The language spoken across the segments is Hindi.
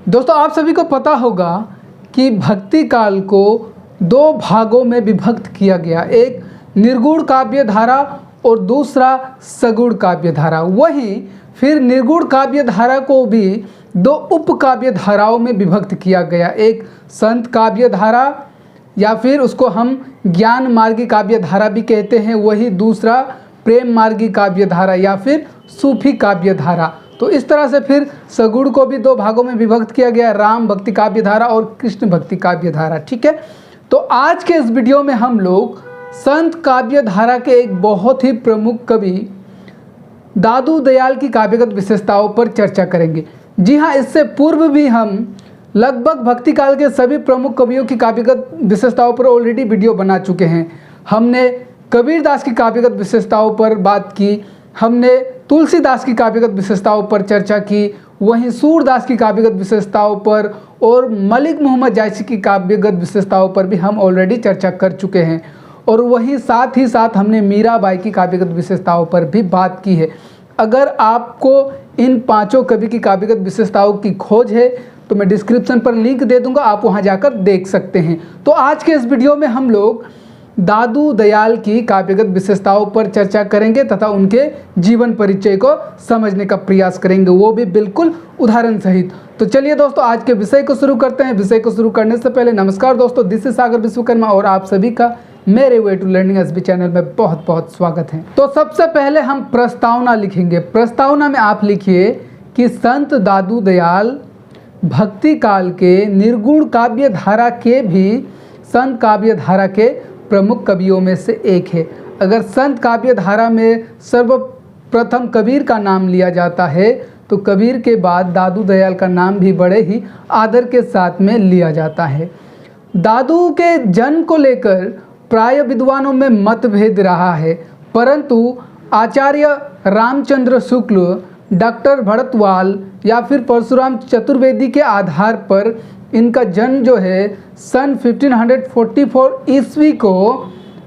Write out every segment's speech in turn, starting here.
दोस्तों आप सभी को पता होगा कि भक्ति काल को दो भागों में विभक्त किया गया, एक निर्गुण काव्य धारा और दूसरा सगुण काव्य धारा। वहीं फिर निर्गुण काव्य धारा को भी दो उप काव्य धाराओं में विभक्त किया गया, एक संत काव्य धारा या फिर उसको हम ज्ञान मार्गी काव्य धारा भी कहते हैं, वही दूसरा प्रेम मार्गी काव्य धारा या फिर सूफी काव्य धारा। तो इस तरह से फिर सगुण को भी दो भागों में विभक्त किया गया, राम भक्ति काव्य धारा और कृष्ण भक्ति काव्य धारा। ठीक है, तो आज के इस वीडियो में हम लोग संत काव्य धारा के एक बहुत ही प्रमुख कवि दादू दयाल की काव्यगत विशेषताओं पर चर्चा करेंगे। जी हाँ, इससे पूर्व भी हम लगभग भक्ति काल के सभी प्रमुख कवियों की काव्यगत विशेषताओं पर ऑलरेडी वीडियो बना चुके हैं। हमने कबीरदास की काव्यगत विशेषताओं पर बात की, हमने तुलसीदास की काव्यगत विशेषताओं पर चर्चा की, वहीं सूरदास की काव्यगत विशेषताओं पर और मलिक मोहम्मद जायसी की काव्यगत विशेषताओं पर भी हम ऑलरेडी चर्चा कर चुके हैं। और वहीं साथ ही साथ हमने मीराबाई की काव्यगत विशेषताओं पर भी बात की है। अगर आपको इन पांचों कवि की काव्यगत विशेषताओं की खोज है तो मैं डिस्क्रिप्शन पर लिंक दे दूंगा, आप वहां जाकर देख सकते हैं। तो आज के इस वीडियो में हम लोग दादू दयाल की काव्यगत विशेषताओं पर चर्चा करेंगे तथा उनके जीवन परिचय को समझने का प्रयास करेंगे, वो भी बिल्कुल उदाहरण सहित। तो चलिए दोस्तों, आज के विषय को शुरू करते हैं। विषय को शुरू करने से पहले नमस्कार दोस्तों, दिस इज सागर विश्वकर्मा और आप सभी का मेरे way to learning SB channel में बहुत बहुत स्वागत है। तो सबसे पहले हम प्रस्तावना लिखेंगे। प्रस्तावना में आप लिखिए कि संत दादू दयाल भक्ति काल के निर्गुण काव्य धारा के भी संत काव्य धारा के प्रमुख कवियों में से एक है। अगर संत काव्य धारा में सर्वप्रथम कबीर का नाम लिया जाता है तो कबीर के बाद दादू दयाल का नाम भी बड़े ही आदर के साथ में लिया जाता है। दादू के जन्म को लेकर प्राय विद्वानों में मतभेद रहा है, परंतु आचार्य रामचंद्र शुक्ल, डॉक्टर भरतवाल या फिर परशुराम चतुर्वेदी के आधार पर इनका जन्म जो है सन 1544 ईस्वी को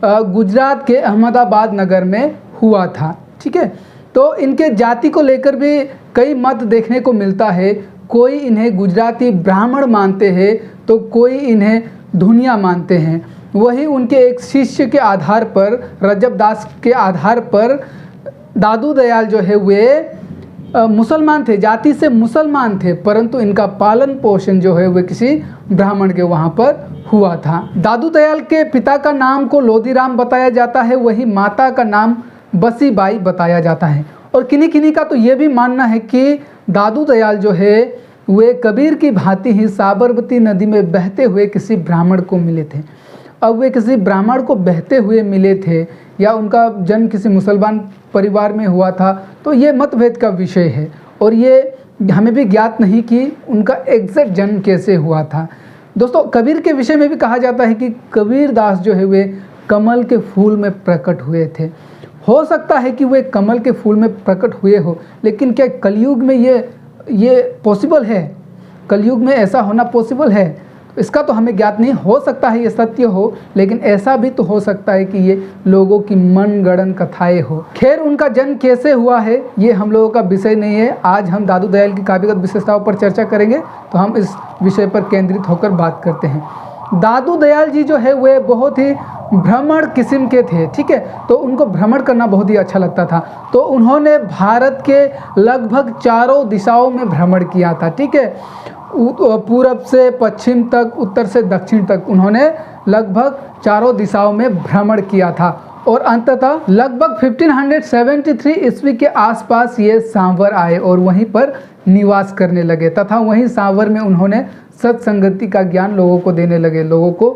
गुजरात के अहमदाबाद नगर में हुआ था। ठीक है, तो इनके जाति को लेकर भी कई मत देखने को मिलता है। कोई इन्हें गुजराती ब्राह्मण मानते हैं तो कोई इन्हें धुनिया मानते हैं। वही उनके एक शिष्य के आधार पर, रजब दास के आधार पर दादू दयाल जो है वे मुसलमान थे, जाति से मुसलमान थे, परंतु इनका पालन पोषण जो है वह किसी ब्राह्मण के वहाँ पर हुआ था। दादू दयाल के पिता का नाम को लोदीराम बताया जाता है, वही माता का नाम बसीबाई बताया जाता है। और किन्हीं किन्हीं का तो ये भी मानना है कि दादू दयाल जो है वे कबीर की भांति ही साबरमती नदी में बहते हुए किसी ब्राह्मण को मिले थे। अब वे किसी ब्राह्मण को बहते हुए मिले थे या उनका जन्म किसी मुसलमान परिवार में हुआ था, तो ये मतभेद का विषय है और ये हमें भी ज्ञात नहीं कि उनका एग्जैक्ट जन्म कैसे हुआ था। दोस्तों, कबीर के विषय में भी कहा जाता है कि कबीरदास जो है वे कमल के फूल में प्रकट हुए थे। हो सकता है कि वे कमल के फूल में प्रकट हुए हो, लेकिन क्या कलयुग में ये पॉसिबल है? कलयुग में ऐसा होना पॉसिबल है? इसका तो हमें ज्ञात नहीं। हो सकता है ये सत्य हो, लेकिन ऐसा भी तो हो सकता है कि ये लोगों की मनगढ़ंत कथाएं हो। खैर, उनका जन्म कैसे हुआ है ये हम लोगों का विषय नहीं है। आज हम दादू दयाल की काव्यगत विशेषताओं पर चर्चा करेंगे, तो हम इस विषय पर केंद्रित होकर बात करते हैं। दादू दयाल जी जो है वे बहुत ही भ्रमण किस्म के थे। ठीक है, तो उनको भ्रमण करना बहुत ही अच्छा लगता था, तो उन्होंने भारत के लगभग चारों दिशाओं में भ्रमण किया था। ठीक है, पूरब से पश्चिम तक, उत्तर से दक्षिण तक उन्होंने लगभग चारों दिशाओं में भ्रमण किया था और अंततः लगभग 1573 ईस्वी के आसपास ये सांवर आए और वहीं पर निवास करने लगे तथा वहीं सांवर में उन्होंने सत्संगति का ज्ञान लोगों को देने लगे, लोगों को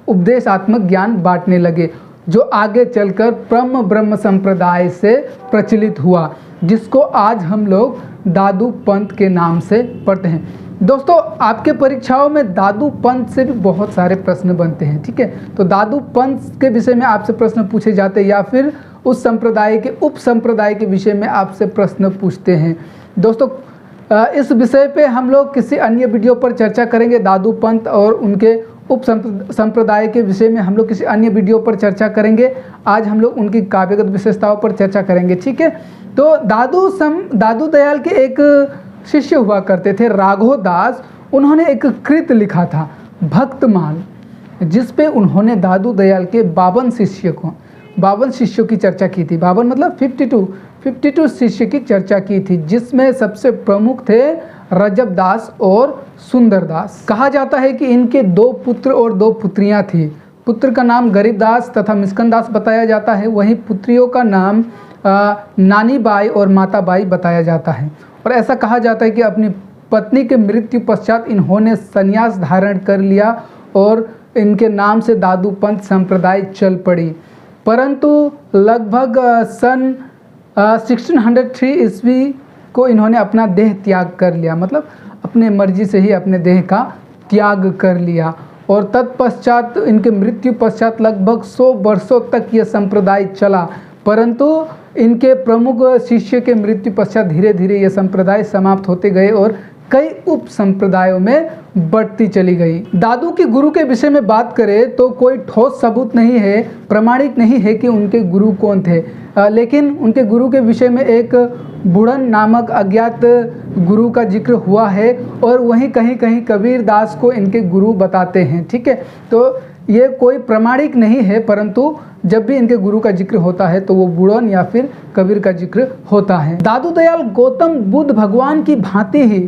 उपदेशात्मक ज्ञान बांटने लगे, जो आगे चलकर ब्रह्म संप्रदाय से प्रचलित हुआ, जिसको आज हम लोग दादू पंथ के नाम से पढ़ते हैं। दोस्तों, आपके परीक्षाओं में दादू पंथ से भी बहुत सारे प्रश्न बनते हैं। ठीक है, तो दादू पंथ के विषय में आपसे प्रश्न पूछे जाते हैं या फिर उस संप्रदाय के उप संप्रदाय के विषय में आपसे प्रश्न पूछते हैं। दोस्तों, इस विषय पे हम लोग किसी अन्य वीडियो पर चर्चा करेंगे। दादू पंथ और उनके उप संप्रदाय के विषय में हम लोग किसी अन्य वीडियो पर चर्चा करेंगे। आज हम लोग उनकी काव्यगत विशेषताओं पर चर्चा करेंगे। ठीक है, तो दादू दयाल के एक शिष्य हुआ करते थे राघव दास, उन्होंने एक कृत लिखा था भक्तमाल, जिस पे उन्होंने दादू दयाल के 52 शिष्यों की चर्चा की थी। 52 मतलब 52 शिष्य की चर्चा की थी, जिसमें सबसे प्रमुख थे रजब दास और सुंदर दास। कहा जाता है कि इनके 2 पुत्र और 2 पुत्रियां थी। पुत्र का नाम गरीब दास तथा मिस्कन दास बताया जाता है, वहीं पुत्रियों का नाम नानी बाई और माता बाई बताया जाता है। और ऐसा कहा जाता है कि अपनी पत्नी के मृत्यु पश्चात इन्होंने संन्यास धारण कर लिया और इनके नाम से दादू पंथ संप्रदाय चल पड़ी। परंतु लगभग सन 1603 ईस्वी को इन्होंने अपना देह त्याग कर लिया, मतलब अपने मर्जी से ही अपने देह का त्याग कर लिया। और तत्पश्चात इनके मृत्यु पश्चात लगभग 100 वर्षों तक यह संप्रदाय चला, परंतु इनके प्रमुख शिष्य के मृत्यु पश्चात धीरे धीरे यह संप्रदाय समाप्त होते गए और कई उप संप्रदायों में बढ़ती चली गई। दादू के गुरु के विषय में बात करें तो कोई ठोस सबूत नहीं है, प्रमाणिक नहीं है कि उनके गुरु कौन थे, लेकिन उनके गुरु के विषय में एक बुड़न नामक अज्ञात गुरु का जिक्र हुआ है और वहीं कहीं कहीं कबीर दास को इनके गुरु बताते हैं। ठीक है, तो ये कोई प्रमाणिक नहीं है, परंतु जब भी इनके गुरु का जिक्र होता है तो वो बुड़न या फिर कबीर का जिक्र होता है। दादू दयाल गौतम बुद्ध भगवान की भांति ही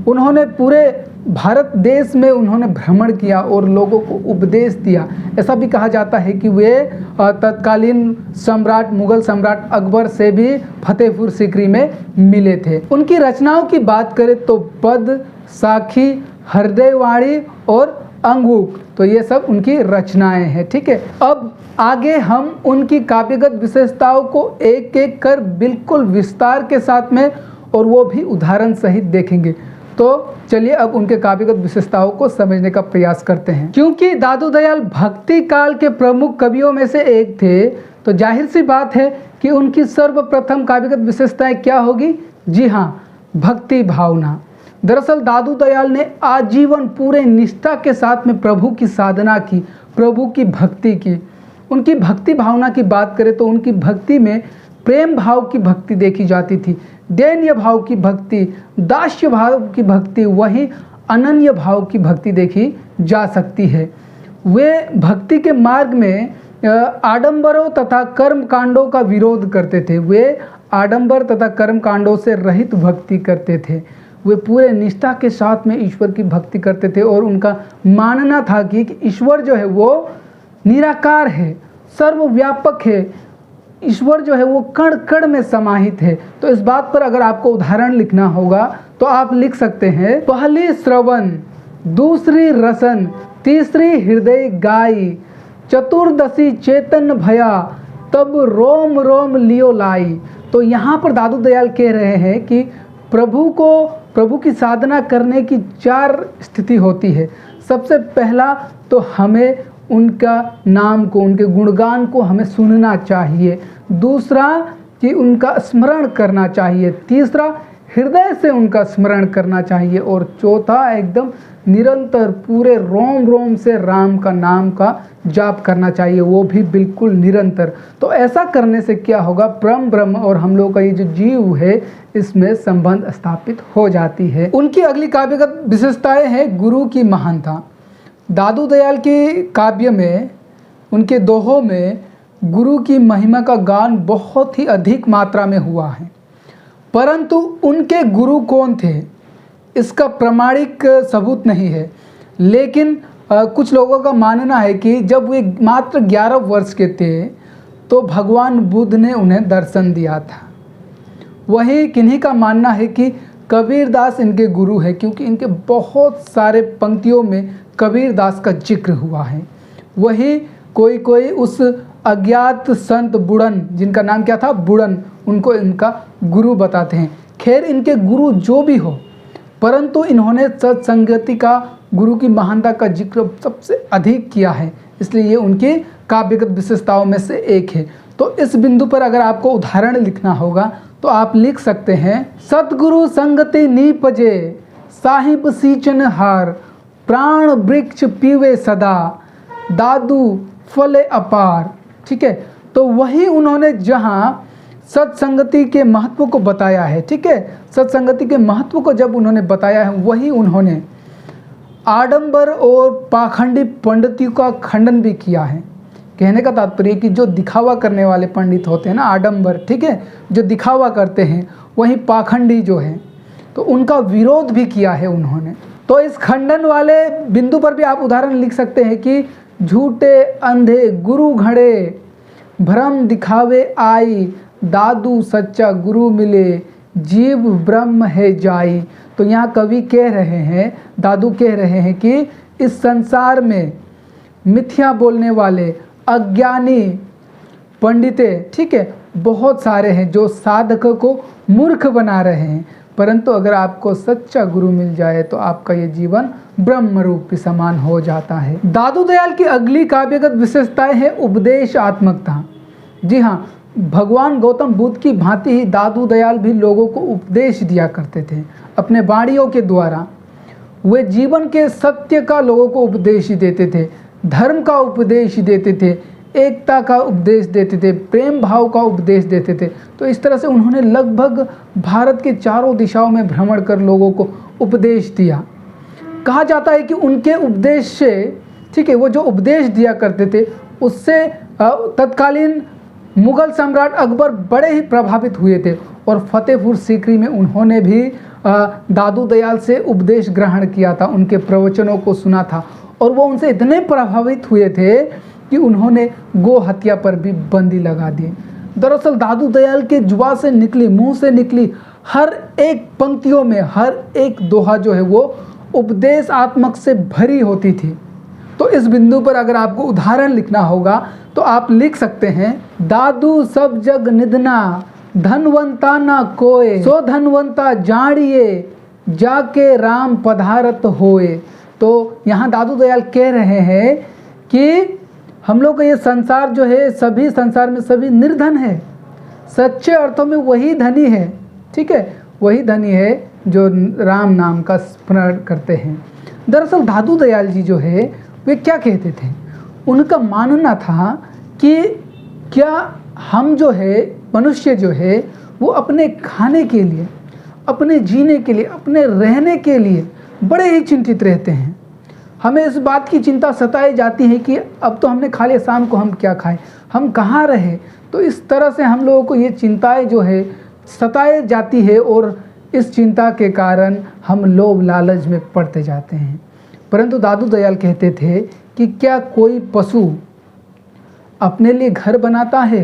उन्होंने पूरे भारत देश में उन्होंने भ्रमण किया और लोगों को उपदेश दिया। ऐसा भी कहा जाता है कि वे तत्कालीन सम्राट मुगल सम्राट अकबर से भी फतेहपुर सीकरी में मिले थे। उनकी रचनाओं की बात करें तो पद, साखी, हृदयवाणी और अंगूक, तो ये सब उनकी रचनाएं हैं। ठीक है, अब आगे हम उनकी काव्यगत विशेषताओं को एक एक कर बिल्कुल विस्तार के साथ में और वो भी उदाहरण सहित देखेंगे। तो चलिए अब उनके काव्यगत विशेषताओं को समझने का प्रयास करते हैं। क्योंकि दादू दयाल भक्ति काल के प्रमुख कवियों में से एक थे, तो जाहिर सी बात है कि उनकी सर्वप्रथम काव्यगत विशेषताएं क्या होगी? जी हाँ, भक्ति भावना। दरअसल दादू दयाल ने आजीवन पूरे निष्ठा के साथ में प्रभु की साधना की, प्रभु की भक्ति की। उनकी भक्ति भावना की बात करें तो उनकी भक्ति में प्रेम भाव की भक्ति देखी जाती थी, दैन्य भाव की भक्ति, दास्य भाव की भक्ति, वहीं अनन्य भाव की भक्ति देखी जा सकती है। वे भक्ति के मार्ग में आडंबरों तथा कर्म कांडों का विरोध करते थे। वे आडंबर तथा कर्म कांडों से रहित भक्ति करते थे। वे पूरे निष्ठा के साथ में ईश्वर की भक्ति करते थे और उनका मानना था कि ईश्वर जो है वो निराकार है, सर्वव्यापक है, ईश्वर जो है वो कण कण में समाहित है। तो इस बात पर अगर आपको उदाहरण लिखना होगा तो आप लिख सकते हैं, पहली श्रवण, दूसरी रसन, तीसरी हृदय गाई, चतुर्दशी चेतन भया, तब रोम रोम लियो लाई। तो यहाँ पर दादू दयाल कह रहे हैं कि प्रभु की साधना करने की 4 स्थिति होती है। सबसे पहला तो हमें उनका नाम को, उनके गुणगान को हमें सुनना चाहिए। दूसरा कि उनका स्मरण करना चाहिए। तीसरा हृदय से उनका स्मरण करना चाहिए। और चौथा एकदम निरंतर पूरे रोम रोम से राम का नाम का जाप करना चाहिए, वो भी बिल्कुल निरंतर। तो ऐसा करने से क्या होगा? परम ब्रह्म और हम लोग का ये जो जीव है इसमें संबंध स्थापित हो जाती है। उनकी अगली काव्यगत विशेषताएं हैं गुरु की महानता। दादू दयाल के काव्य में, उनके दोहों में गुरु की महिमा का गान बहुत ही अधिक मात्रा में हुआ है, परंतु उनके गुरु कौन थे इसका प्रमाणिक सबूत नहीं है। लेकिन कुछ लोगों का मानना है कि जब वे मात्र 11 वर्ष के थे तो भगवान बुद्ध ने उन्हें दर्शन दिया था। वही किन्हीं का मानना है कि कबीर दास इनके गुरु है, क्योंकि इनके बहुत सारे पंक्तियों में कबीर दास का जिक्र हुआ है। वही कोई उस अज्ञात संत बुड़न, जिनका नाम क्या था? बुड़न, उनको इनका गुरु बताते हैं। खैर, इनके गुरु जो भी हो, परंतु इन्होंने सत्संगति का, गुरु की महानता का जिक्र सबसे अधिक किया है, इसलिए ये उनकी काव्यगत विशेषताओं में से एक है। तो इस बिंदु पर अगर आपको उदाहरण लिखना होगा तो आप लिख सकते हैं, सतगुरु संगति नीपजे, साहिब सींचन हार, प्राण वृक्ष पीवे सदा, दादू फले अपार। ठीक है, तो वही उन्होंने जहाँ सत्संगति के महत्व को बताया है, ठीक है, सत्संगति के महत्व को जब उन्होंने बताया है, वही उन्होंने आडंबर और पाखंडी पंडितों का खंडन भी किया है। कहने का तात्पर्य कि जो दिखावा करने वाले पंडित होते हैं ना, आडंबर, ठीक है, जो दिखावा करते हैं, वहीं पाखंडी जो है तो उनका विरोध भी किया है उन्होंने। तो इस खंडन वाले बिंदु पर भी आप उदाहरण लिख सकते हैं कि झूठे अंधे गुरु घड़े, भ्रम दिखावे आई, दादू सच्चा गुरु मिले, जीव ब्रह्म है जाई। तो यहाँ कवि कह रहे हैं, दादू कह रहे हैं कि इस संसार में मिथ्या बोलने वाले अज्ञानी पंडिते, ठीक है, बहुत सारे हैं जो साधक को मूर्ख बना रहे हैं, परंतु अगर आपको सच्चा गुरु मिल जाए तो आपका ये जीवन ब्रह्म रूप के समान हो जाता है। दादू दयाल की अगली काव्यगत विशेषताएं है उपदेशात्मकता। जी हाँ, भगवान गौतम बुद्ध की भांति ही दादू दयाल भी लोगों को उपदेश दिया करते थे। अपने वाणियों के द्वारा वे जीवन के सत्य का लोगों को उपदेश देते थे, धर्म का उपदेश देते थे, एकता का उपदेश देते थे, प्रेम भाव का उपदेश देते थे। तो इस तरह से उन्होंने लगभग भारत के चारों दिशाओं में भ्रमण कर लोगों को उपदेश दिया। कहा जाता है कि उनके उपदेश से, ठीक है, वो जो उपदेश दिया करते थे उससे तत्कालीन मुगल सम्राट अकबर बड़े ही प्रभावित हुए थे और फतेहपुर सीकरी में उन्होंने भी दादू दयाल से उपदेश ग्रहण किया था, उनके प्रवचनों को सुना था और वो उनसे इतने प्रभावित हुए थे कि उन्होंने गो हत्या पर भी बंदी लगा दी। दरअसल दादू दयाल के जुबान से निकली, मुंह से निकली हर एक पंक्तियों में हर एक दोहा जो है वो उपदेशात्मक से भरी होती थी। तो इस बिंदु पर अगर आपको उदाहरण लिखना होगा तो आप लिख सकते हैं, दादू सब जग निधना, धनवंता ना कोय, सो धनवंता जानिए, जाके राम पधारत होए। तो यहाँ दादू दयाल कह रहे हैं कि हम लोग का ये संसार जो है, सभी संसार में सभी निर्धन है, सच्चे अर्थों में वही धनी है, ठीक है, वही धनी है जो राम नाम का स्मरण करते हैं। दरअसल दादू दयाल जी जो है वे क्या कहते थे, उनका मानना था कि क्या हम जो है, मनुष्य जो है वो अपने खाने के लिए, अपने जीने के लिए, अपने रहने के लिए बड़े ही चिंतित रहते हैं। हमें इस बात की चिंता सताई जाती है कि अब तो हमने खा लिया, शाम को हम क्या खाएं, हम कहाँ रहे। तो इस तरह से हम लोगों को ये चिंताएं जो है सताई जाती है और इस चिंता के कारण हम लोभ लालच में पड़ते जाते हैं। परंतु दादू दयाल कहते थे कि क्या कोई पशु अपने लिए घर बनाता है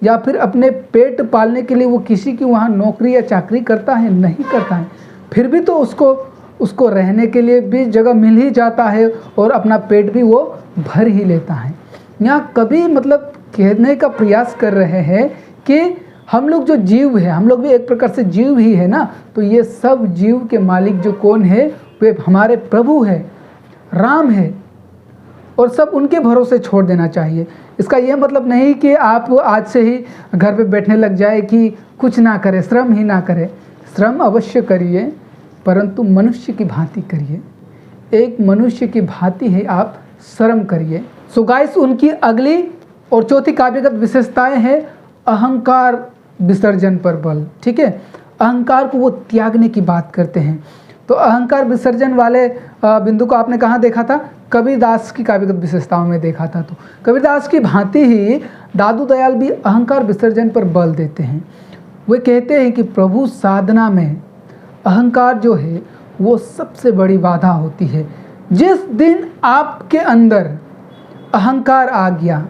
या फिर अपने पेट पालने के लिए वो किसी की वहाँ नौकरी या चाकरी करता है? नहीं करता है। फिर भी तो उसको रहने के लिए भी जगह मिल ही जाता है और अपना पेट भी वो भर ही लेता है। यहाँ कभी मतलब कहने का प्रयास कर रहे हैं कि हम लोग जो जीव है, हम लोग भी एक प्रकार से जीव ही है ना। तो ये सब जीव के मालिक जो कौन है, वे हमारे प्रभु है, राम है, और सब उनके भरोसे छोड़ देना चाहिए। इसका यह मतलब नहीं कि आप आज से ही घर पे बैठने लग जाए कि कुछ ना करें, श्रम ही ना करें। श्रम अवश्य करिए, परंतु मनुष्य की भांति करिए, एक मनुष्य की भांति ही आप श्रम करिए। सो गाइस, उनकी अगली और चौथी काव्यगत विशेषताएं हैं अहंकार विसर्जन पर बल। ठीक है, अहंकार को वो त्यागने की बात करते हैं। तो अहंकार विसर्जन वाले बिंदु को आपने कहाँ देखा था? कबीरदास की काव्यगत विशेषताओं में देखा था। तो कबीरदास की भांति ही दादू दयाल भी अहंकार विसर्जन पर बल देते हैं। वे कहते हैं कि प्रभु साधना में अहंकार जो है वो सबसे बड़ी बाधा होती है। जिस दिन आपके अंदर अहंकार आ गया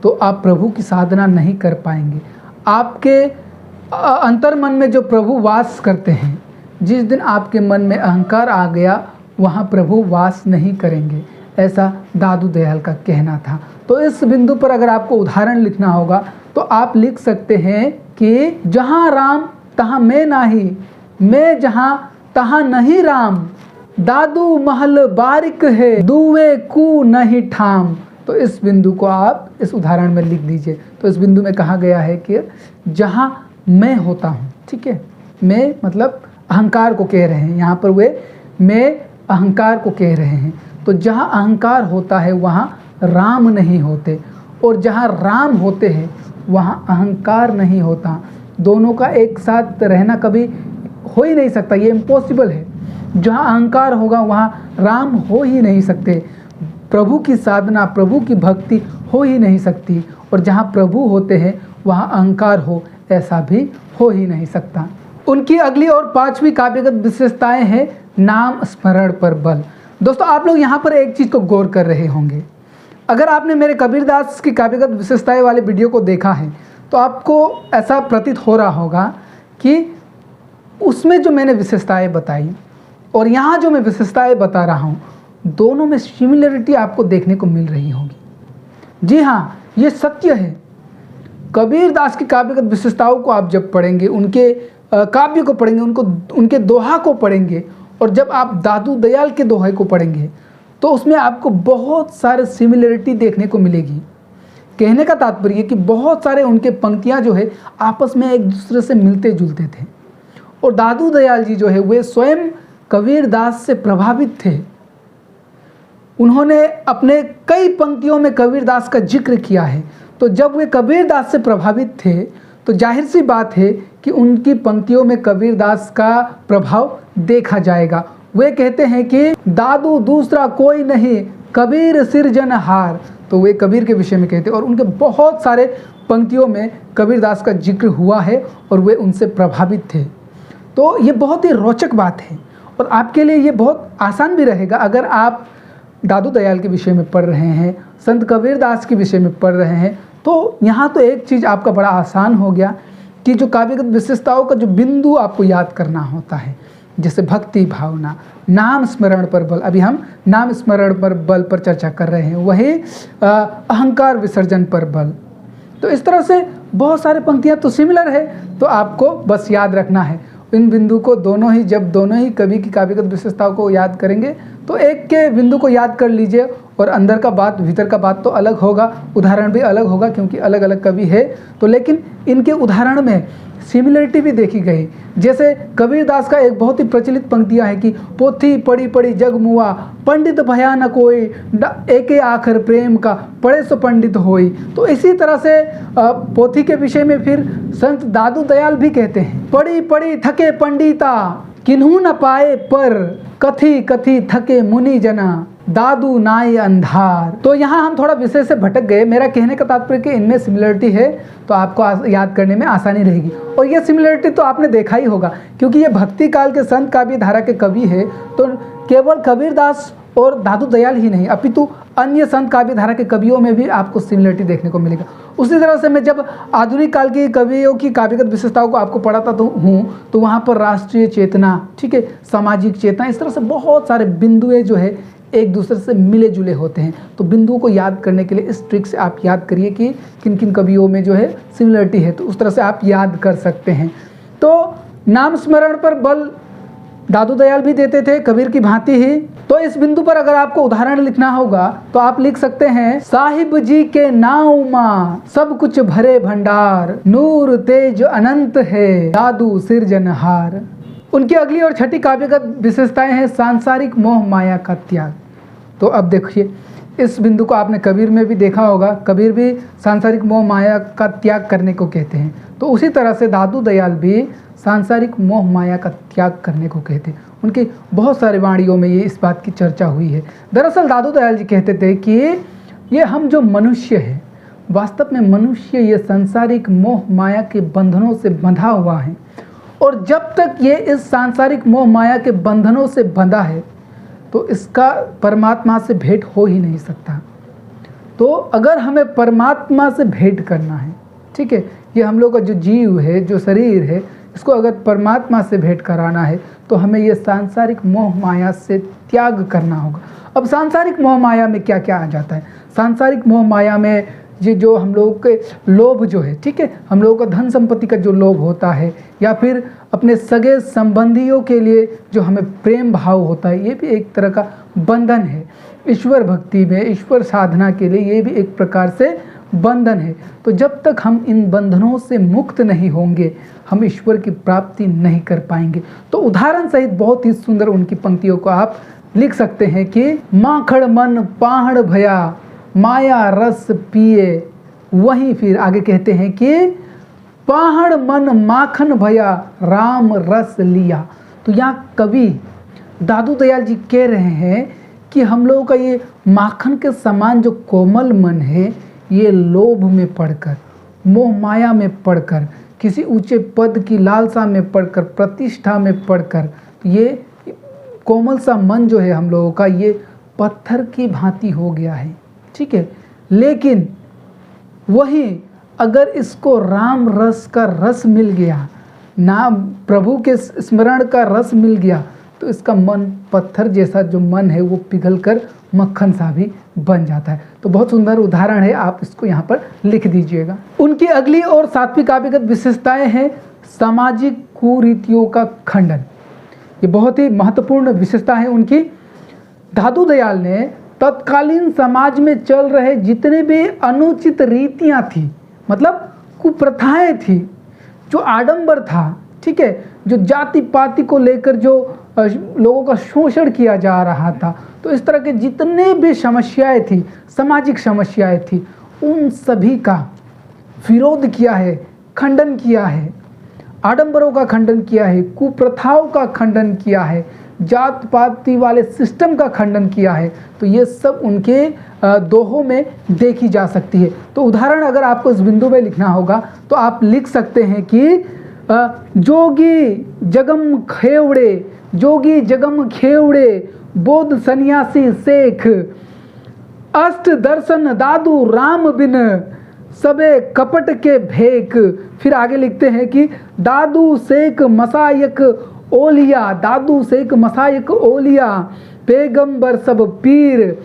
तो आप प्रभु की साधना नहीं कर पाएंगे। आपके अंतर मन में जो प्रभु वास करते हैं, जिस दिन आपके मन में अहंकार आ गया वहाँ प्रभु वास नहीं करेंगे, ऐसा दादू दयाल का कहना था। तो इस बिंदु पर अगर आपको उदाहरण लिखना होगा तो आप लिख सकते हैं कि जहाँ राम तहाँ मैं नाही, मैं जहाँ तहाँ नहीं राम, दादू महल बारिक है, दुए कू नहीं ठाम। तो इस बिंदु को आप इस उदाहरण में लिख दीजिए। तो इस बिंदु में कहा गया है कि जहाँ मैं होता हूँ, ठीक है, मैं मतलब अहंकार को कह रहे हैं यहाँ पर, वे मैं अहंकार को कह रहे हैं। तो जहाँ अहंकार होता है वहाँ राम नहीं होते, और जहाँ राम होते हैं वहाँ अहंकार नहीं होता। दोनों का एक साथ रहना कभी हो ही नहीं सकता, ये इम्पॉसिबल है। जहाँ अहंकार होगा वहाँ राम हो ही नहीं सकते, प्रभु की साधना, प्रभु की भक्ति हो ही नहीं सकती। और जहाँ प्रभु होते हैं वहाँ अहंकार हो, ऐसा भी हो ही नहीं सकता। उनकी अगली और 5वीं काव्यगत विशेषताएं हैं नाम स्मरण पर बल। दोस्तों, आप लोग यहाँ पर एक चीज़ को गौर कर रहे होंगे, अगर आपने मेरे कबीरदास की काव्यगत विशेषताएं वाले वीडियो को देखा है तो आपको ऐसा प्रतीत हो रहा होगा कि उसमें जो मैंने विशेषताएं बताई और यहाँ जो मैं विशेषताएं बता रहा हूँ, दोनों में सिमिलरिटी आपको देखने को मिल रही होगी। जी हाँ, ये सत्य है। कबीरदास की काव्यगत विशेषताओं को आप जब पढ़ेंगे, उनके काव्य को पढ़ेंगे, उनके दोहा को पढ़ेंगे, और जब आप दादू दयाल के दोहे को पढ़ेंगे तो उसमें आपको बहुत सारे सिमिलरिटी देखने को मिलेगी। कहने का तात्पर्य कि बहुत सारे उनके पंक्तियां जो है आपस में एक दूसरे से मिलते जुलते थे। और दादू दयाल जी जो है वे स्वयं कबीरदास से प्रभावित थे। उन्होंने अपने कई पंक्तियों में कबीरदास का जिक्र किया है। तो जब वे कबीरदास से प्रभावित थे तो जाहिर सी बात है कि उनकी पंक्तियों में कबीरदास का प्रभाव देखा जाएगा। वे कहते हैं कि दादू दूसरा कोई नहीं, कबीर सिरजनहार। तो वे कबीर के विषय में कहते हैं और उनके बहुत सारे पंक्तियों में कबीरदास का जिक्र हुआ है और वे उनसे प्रभावित थे। तो ये बहुत ही रोचक बात है और आपके लिए ये बहुत आसान भी रहेगा अगर आप दादू दयाल के विषय में पढ़ रहे हैं, संत कबीरदास के विषय में पढ़ रहे हैं। तो यहाँ तो एक चीज़ आपका बड़ा आसान हो गया कि जो काव्यगत विशेषताओं का जो बिंदु आपको याद करना होता है, जैसे भक्ति भावना, नाम स्मरण पर बल, अभी हम नाम स्मरण पर बल पर चर्चा कर रहे हैं, वही अहंकार विसर्जन पर बल। तो इस तरह से बहुत सारे पंक्तियाँ तो सिमिलर है, तो आपको बस याद रखना है इन बिंदु को। जब दोनों ही कवि की काव्यगत विशेषताओं को याद करेंगे तो एक के बिंदु को याद कर लीजिए और अंदर का बात भीतर का बात तो अलग होगा, उदाहरण भी अलग होगा क्योंकि अलग अलग कवि है। तो लेकिन इनके उदाहरण में सिमिलरिटी भी देखी गई। जैसे कबीरदास का एक बहुत ही प्रचलित पंक्तियाँ है कि पोथी पढ़ी पढ़ी जग मुआ, पंडित भया न कोई, एके आखर प्रेम का पढ़े सो पंडित होई। तो इसी तरह से पोथी के विषय में फिर संत दादू दयाल भी कहते हैं, पढ़ी पढ़ी थके पंडिता, किन्हू न पाए पर, कथी कथी थके मुनि जना, दादू नाई अंधार। तो यहाँ हम थोड़ा विषय से भटक गए। मेरा कहने का तात्पर्य कि इनमें सिमिलरिटी है तो आपको याद करने में आसानी रहेगी। और ये सिमिलरिटी तो आपने देखा ही होगा क्योंकि ये भक्ति काल के संत काव्य धारा के कवि है। तो केवल कबीरदास और दादू दयाल ही नहीं अपितु अन्य संत काव्य धारा के कवियों में भी आपको सिमिलरिटी देखने को मिलेगा। उसी तरह से मैं जब आधुनिक काल के कवियों की काव्यगत विशेषताओं को आपको पढ़ाता तो वहाँ पर राष्ट्रीय चेतना, ठीक है, सामाजिक चेतना, इस तरह से बहुत सारे बिंदुएं जो है एक दूसरे से मिले जुले होते हैं। तो बिंदुओं को याद करने के लिए इस ट्रिक से आप याद करिए कि किन किन कवियों में जो है सिमिलरिटी है, तो उस तरह से आप याद कर सकते हैं। तो नाम स्मरण पर बल दादू दयाल भी देते थे कबीर की भांति ही। तो इस बिंदु पर अगर आपको उदाहरण लिखना होगा तो आप लिख सकते हैं, साहिब जी के नाव माँ सब कुछ भरे भंडार, नूर तेज अनंत है दादू सिरजनहार। उनकी अगली और छठी काव्यगत विशेषताएं हैं सांसारिक मोह माया का त्याग। तो अब देखिए इस बिंदु को आपने कबीर में भी देखा होगा, कबीर भी सांसारिक मोह माया का त्याग करने को कहते हैं। तो उसी तरह से दादू दयाल भी सांसारिक मोह माया का त्याग करने को कहते हैं। उनकी बहुत सारे वाणियों में ये इस बात की चर्चा हुई है। दरअसल दादू दयाल जी कहते थे कि ये हम जो मनुष्य है, वास्तव में मनुष्य ये सांसारिक मोह माया के बंधनों से बंधा हुआ है और जब तक ये इस सांसारिक मोह माया के बंधनों से बंधा है तो इसका परमात्मा से भेंट हो ही नहीं सकता। तो अगर हमें परमात्मा से भेंट करना है, ठीक है, ये हम लोग का जो जीव है, जो शरीर है, इसको अगर परमात्मा से भेंट कराना है तो हमें ये सांसारिक मोह माया से त्याग करना होगा। अब सांसारिक मोह माया में क्या क्या आ जाता है? सांसारिक मोह माया में ये जो हम लोगों के लोभ जो है, ठीक है, हम लोगों का धन संपत्ति का जो लोभ होता है या फिर अपने सगे संबंधियों के लिए जो हमें प्रेम भाव होता है, ये भी एक तरह का बंधन है। ईश्वर भक्ति में, ईश्वर साधना के लिए ये भी एक प्रकार से बंधन है। तो जब तक हम इन बंधनों से मुक्त नहीं होंगे हम ईश्वर की प्राप्ति नहीं कर पाएंगे। तो उदाहरण सहित बहुत ही सुंदर उनकी पंक्तियों को आप लिख सकते हैं कि माखड़ मन पाहड़ भया, माया रस पिए। वहीं फिर आगे कहते हैं कि पाहड़ मन माखन भया, राम रस लिया। तो यहाँ कवि दादू दयाल जी कह रहे हैं कि हम लोगों का ये माखन के समान जो कोमल मन है, ये लोभ में पड़कर, मोह माया में पड़कर, किसी ऊंचे पद की लालसा में पड़कर, प्रतिष्ठा में पड़कर, ये कोमल सा मन जो है हम लोगों का, ये पत्थर की भांति हो गया है। ठीक है, लेकिन वही अगर इसको राम रस का रस मिल गया, नाम प्रभु के स्मरण का रस मिल गया, तो इसका मन पत्थर जैसा जो मन है वो पिघलकर मक्खन सा भी बन जाता है। तो बहुत सुंदर उदाहरण है, आप इसको यहाँ पर लिख दीजिएगा। उनकी अगली और सात्विक काव्यगत विशेषताएं हैं सामाजिक कुरीतियों का खंडन। ये बहुत ही महत्वपूर्ण विशेषता है उनकी। दादू दयाल ने तत्कालीन समाज में चल रहे जितने भी अनुचित रीतियां थी, मतलब कुप्रथाएं थी, जो आडंबर था, ठीक है, जो जाति पाति को लेकर जो लोगों का शोषण किया जा रहा था, तो इस तरह के जितने भी समस्याएं थी, सामाजिक समस्याएं थी, उन सभी का विरोध किया है, खंडन किया है। आडंबरों का खंडन किया है, कुप्रथाओं का खंडन किया है, जात पाति वाले सिस्टम का खंडन किया है। तो ये सब उनके दोहों में देखी जा सकती है। तो उदाहरण अगर आपको इस बिंदु में लिखना होगा तो आप लिख सकते हैं कि जोगी जगम खेवड़े, जोगी जगम खेवड़े, बौद्ध सन्यासी शेख, अष्ट दर्शन दादू राम बिन, सबे कपट के भेक। फिर आगे लिखते हैं कि दादू शेख मसायक ओलिया, दादू शेख मसायक ओलिया, पैगंबर सब पीर,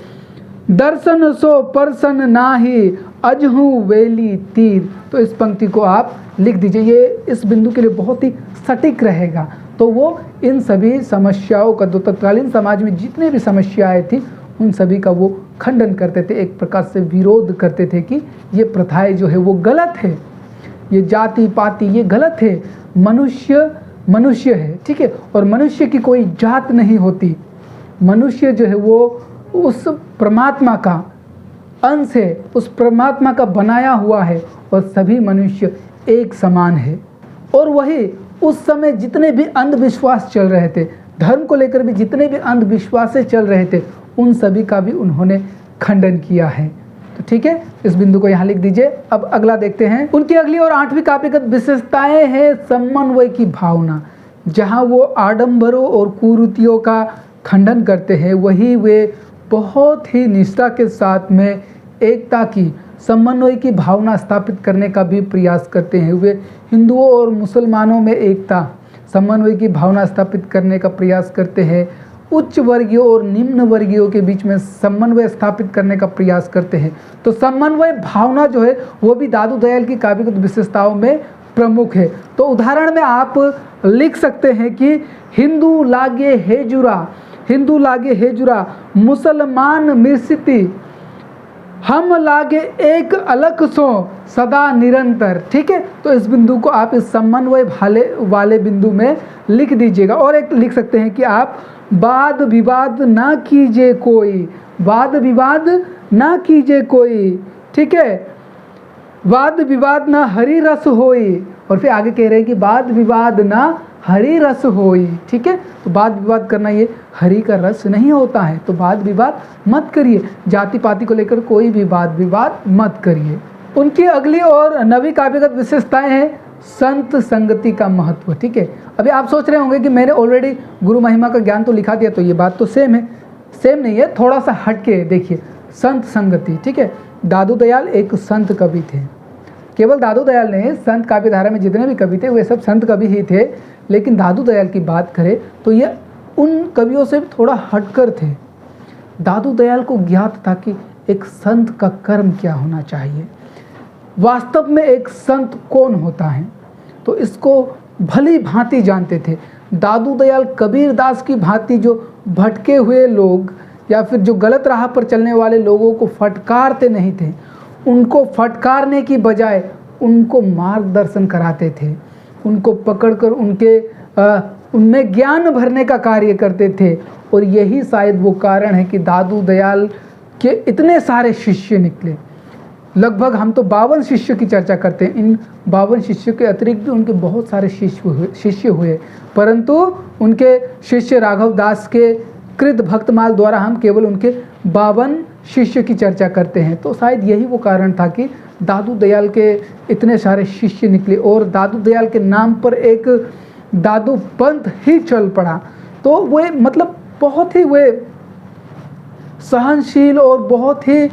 दर्शन सो परसन नाही, अजहू वेली तीर। तो इस पंक्ति को आप लिख दीजिए, ये इस बिंदु के लिए बहुत ही सटीक रहेगा। तो वो इन सभी समस्याओं का, जो तत्कालीन समाज में जितने भी समस्याएं थी, उन सभी का वो खंडन करते थे, एक प्रकार से विरोध करते थे कि ये प्रथाएं जो है वो गलत है, ये जाति पाति ये गलत है, मनुष्य मनुष्य है, ठीक है, और मनुष्य की कोई जात नहीं होती, मनुष्य जो है वो उस परमात्मा का अंश है, उस परमात्मा का बनाया हुआ है, और सभी मनुष्य एक समान है। और वही उस समय जितने भी अंधविश्वास चल रहे थे, धर्म को लेकर भी जितने भी अंधविश्वास चल रहे थे, उन सभी का भी उन्होंने खंडन किया है। तो ठीक है, इस बिंदु को यहाँ लिख दीजिए। अब अगला देखते हैं। उनकी अगली और 8वीं काव्यगत विशेषताएं हैं समन्वय की भावना। जहाँ वो आडंबरों और कुरीतियों का खंडन करते हैं, वही वे बहुत ही निष्ठा के साथ में एकता की, समन्वय की भावना स्थापित करने का भी प्रयास करते हैं। वे हिंदुओं और मुसलमानों में एकता, समन्वय की भावना स्थापित करने का प्रयास करते हैं। उच्च वर्गीयों और निम्न वर्गीयों के बीच में समन्वय स्थापित करने का प्रयास करते हैं। तो समन्वय भावना जो है वो भी दादू दयाल की काव्यगत विशेषताओं में प्रमुख है। तो उदाहरण में आप लिख सकते हैं कि हिंदू लागे हेजुरा, हिंदू लागे हेजुरा, मुसलमान मिर्सिती, हम लागे एक अलग सो सदा निरंतर। ठीक है, तो इस बिंदु को आप इस समन्वय वाले बिंदु में लिख दीजिएगा। और एक लिख सकते हैं कि आप वाद विवाद ना कीजिए कोई, वाद विवाद ना कीजिए कोई, ठीक है, वाद विवाद ना हरि रस होई। और फिर आगे कह रहे हैं कि वाद विवाद ना हरि रस होई। ठीक है, तो वाद विवाद करना ये हरि का रस नहीं होता है, तो वाद विवाद मत करिए, जाति पाति को लेकर कोई भी वाद विवाद मत करिए। उनकी अगली और 9वीं काव्यगत विशेषताएं हैं संत संगति का महत्व। ठीक है, अभी आप सोच रहे होंगे कि मैंने ऑलरेडी गुरु महिमा का ज्ञान तो लिखा दिया, तो ये बात तो सेम है, सेम नहीं है, थोड़ा सा हटके देखिए। संत संगति, ठीक है, दादू दयाल एक संत कवि थे। केवल दादू दयाल नहीं, संत काव्य धारा में जितने भी कवि थे वे सब संत कवि ही थे, लेकिन दादू दयाल की बात करें तो ये उन कवियों से थोड़ा हटकर थे। दादू दयाल को ज्ञात था कि एक संत का कर्म क्या होना चाहिए, वास्तव में एक संत कौन होता है, तो इसको भली भांति जानते थे। दादू दयाल कबीरदास की भांति जो भटके हुए लोग या फिर जो गलत राह पर चलने वाले लोगों को फटकारते नहीं थे, उनको फटकारने की बजाय उनको मार्गदर्शन कराते थे, उनको पकड़कर उनमें ज्ञान भरने का कार्य करते थे। और यही शायद वो कारण है कि दादू दयाल के इतने सारे शिष्य निकले, लगभग हम तो 52 शिष्यों की चर्चा करते हैं। इन 52 शिष्यों के अतिरिक्त भी उनके बहुत सारे शिष्य हुए, परंतु उनके शिष्य राघव दास के कृत भक्तमाल द्वारा हम केवल उनके 52 शिष्य की चर्चा करते हैं। तो शायद यही वो कारण था कि दादू दयाल के इतने सारे शिष्य निकले और दादू दयाल के नाम पर एक दादू पंथ ही चल पड़ा। तो वे मतलब बहुत ही वे सहनशील और बहुत ही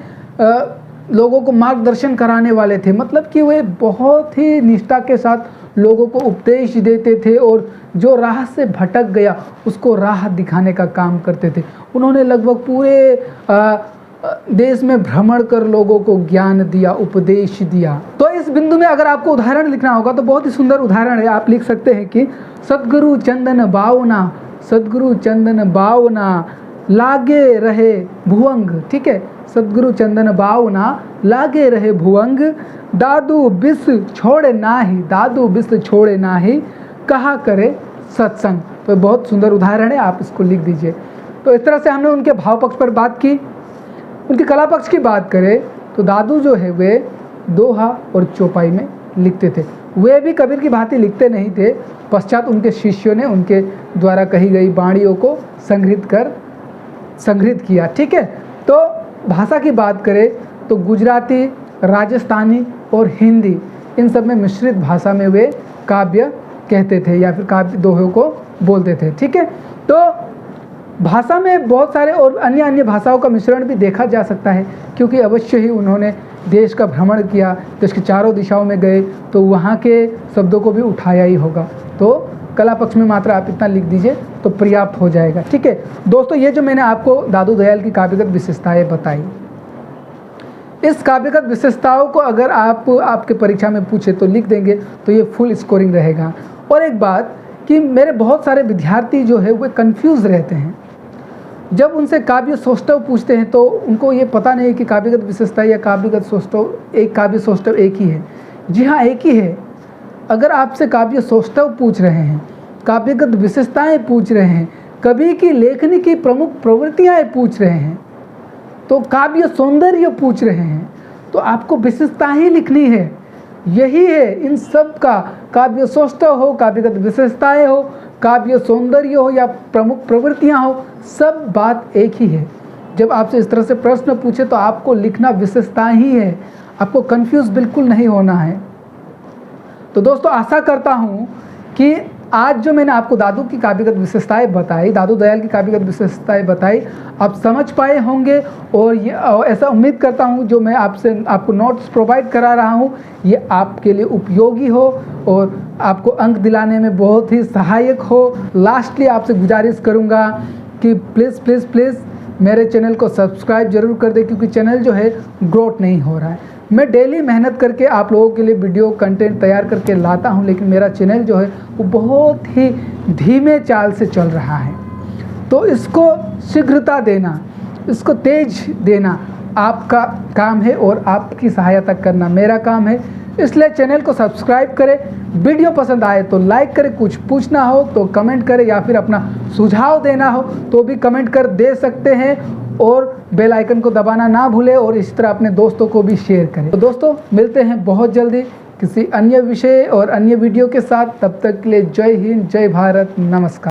लोगों को मार्गदर्शन कराने वाले थे। मतलब कि वे बहुत ही निष्ठा के साथ लोगों को उपदेश देते थे और जो राह से भटक गया उसको राह दिखाने का काम करते थे। उन्होंने लगभग पूरे देश में भ्रमण कर लोगों को ज्ञान दिया, उपदेश दिया। तो इस बिंदु में अगर आपको उदाहरण लिखना होगा तो बहुत ही सुंदर उदाहरण है। आप लिख सकते हैं कि सद्गुरु चंदन बावना, सद्गुरु चंदन बावना लागे रहे भुवंग। ठीक है, सद्गुरु चंदन बावना लागे रहे भुवंग, दादू बिस छोड़े नाही, दादू बिस छोड़े नाही, कहा करे सत्संग। तो बहुत सुंदर उदाहरण है, आप इसको लिख दीजिए। तो इस तरह से हमने उनके भाव पक्ष पर बात की। उनकी कला पक्ष की बात करें तो दादू जो है वे दोहा और चौपाई में लिखते थे। वे भी कबीर की भांति लिखते नहीं थे, पश्चात उनके शिष्यों ने उनके द्वारा कही गई वाणियों को संग्रहित किया। ठीक है, तो भाषा की बात करें तो गुजराती, राजस्थानी और हिंदी, इन सब में मिश्रित भाषा में वे काव्य कहते थे या फिर काव्य दोहों को बोलते थे। ठीक है, तो भाषा में बहुत सारे और अन्य भाषाओं का मिश्रण भी देखा जा सकता है, क्योंकि अवश्य ही उन्होंने देश का भ्रमण किया, देश के चारों दिशाओं में गए तो वहाँ के शब्दों को भी उठाया ही होगा। तो कला पक्ष में मात्र आप इतना लिख दीजिए तो पर्याप्त हो जाएगा। ठीक है दोस्तों, ये जो मैंने आपको दादू दयाल की काव्यगत विशेषताएं बताई, इस काव्यगत विशेषताओं को अगर आपके परीक्षा में पूछे तो लिख देंगे तो ये फुल स्कोरिंग रहेगा। और एक बात कि मेरे बहुत सारे विद्यार्थी जो है वे कंफ्यूज रहते हैं, जब उनसे काव्य सौष्ठव पूछते हैं तो उनको ये पता नहीं कि काव्यगत विशेषता या काव्यगत सौष्ठव, एक काव्य सौष्ठव एक ही है। जी हाँ, एक ही है। अगर आपसे काव्य सौष्ठव पूछ रहे हैं, काव्यगत विशेषताएं पूछ रहे हैं, कवि की लेखनी की प्रमुख प्रवृत्तियां पूछ रहे हैं, तो काव्य सौंदर्य पूछ रहे हैं, तो आपको विशेषता ही लिखनी है। यही है इन सब का, काव्य सौष्ठव हो, काव्यगत विशेषताएं हो, काव्य सौंदर्य हो या प्रमुख प्रवृत्तियां हो, सब बात एक ही है। जब आपसे इस तरह से प्रश्न पूछे तो आपको लिखना विशेषता ही है, आपको कंफ्यूज बिल्कुल नहीं होना है। तो दोस्तों, आशा करता हूं कि आज जो मैंने आपको दादू की काव्यगत विशेषताएं बताई, दादू दयाल की काव्यगत विशेषताएं बताई, आप समझ पाए होंगे। और ये ऐसा उम्मीद करता हूं जो मैं आपको नोट्स प्रोवाइड करा रहा हूं ये आपके लिए उपयोगी हो और आपको अंक दिलाने में बहुत ही सहायक हो। लास्टली आपसे गुजारिश करूंगा कि प्लीज़ प्लीज़ प्लीज़ मेरे चैनल को सब्सक्राइब जरूर कर दें, क्योंकि चैनल जो है ग्रोथ नहीं हो रहा है। मैं डेली मेहनत करके आप लोगों के लिए वीडियो कंटेंट तैयार करके लाता हूं, लेकिन मेरा चैनल जो है वो बहुत ही धीमे चाल से चल रहा है। तो इसको शीघ्रता देना, इसको तेज देना आपका काम है और आपकी सहायता करना मेरा काम है। इसलिए चैनल को सब्सक्राइब करें, वीडियो पसंद आए तो लाइक करें, कुछ पूछना हो तो कमेंट करें या फिर अपना सुझाव देना हो तो भी कमेंट कर दे सकते हैं। और बेल आइकन को दबाना ना भूलें और इस तरह अपने दोस्तों को भी शेयर करें। तो दोस्तों, मिलते हैं बहुत जल्दी किसी अन्य विषय और अन्य वीडियो के साथ। तब तक के लिए जय हिंद, जय भारत, नमस्कार।